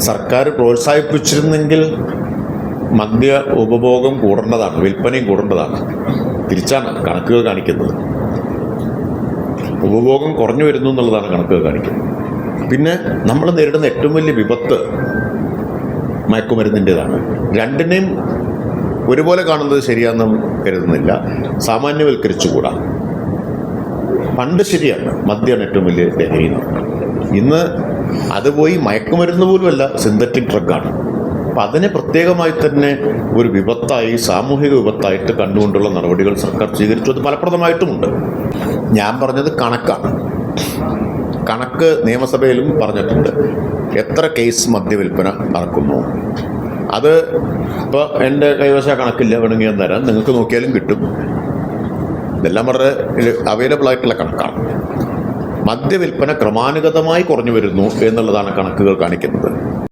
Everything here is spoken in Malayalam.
സർക്കാർ പ്രോത്സാഹിപ്പിച്ചിരുന്നെങ്കിൽ മദ്യ ഉപഭോഗം കൂടേണ്ടതാണ്, വിൽപ്പനയും കൂടേണ്ടതാണ്. തിരിച്ചാണ് കണക്കുകൾ കാണിക്കുന്നത്. ഉപഭോഗം കുറഞ്ഞു വരുന്നു എന്നുള്ളതാണ് കണക്കുകൾ കാണിക്കുന്നത്. പിന്നെ നമ്മൾ നേരിടുന്ന ഏറ്റവും വലിയ വിപത്ത് മയക്കുമരുന്നിൻ്റെതാണ്. രണ്ടിനെയും ഒരുപോലെ കാണുന്നത് ശരിയാണെന്ന് കരുതുന്നില്ല. സാമാന്യവൽക്കരിച്ചുകൂടാ. പണ്ട് ശരിയാണ്, മദ്യമാണ് ഏറ്റവും വലിയ ലഹരി. ഇന്ന് അത് പോയി മയക്കുമരുന്ന് പോലുമല്ല, സിന്തറ്റിക് ഡ്രഗാണ്. അപ്പം അതിനെ പ്രത്യേകമായി തന്നെ ഒരു വിപത്തായി, സാമൂഹിക വിപത്തായിട്ട് കണ്ടുകൊണ്ടുള്ള നടപടികൾ സർക്കാർ സ്വീകരിച്ചു. അത് ഫലപ്രദമായിട്ടുമുണ്ട്. ഞാൻ പറഞ്ഞത് കണക്കാണ്. കണക്ക് നിയമസഭയിലും പറഞ്ഞിട്ടുണ്ട്. എത്ര കേസ് മദ്യവിൽപ്പന നടക്കുന്നു. അത് ഇപ്പോൾ എൻ്റെ കൈവശ കണക്കില്ല, വേണമെങ്കിൽ ഞാൻ തരാം, നിങ്ങൾക്ക് നോക്കിയാലും കിട്ടും. ഇതെല്ലാം വളരെ അവൈലബിൾ ആയിട്ടുള്ള കണക്കാണ്. മദ്യവിൽപ്പന ക്രമാനുഗതമായി കുറഞ്ഞു വരുന്നു എന്നുള്ളതാണ് കണക്കുകൾ കാണിക്കുന്നത്.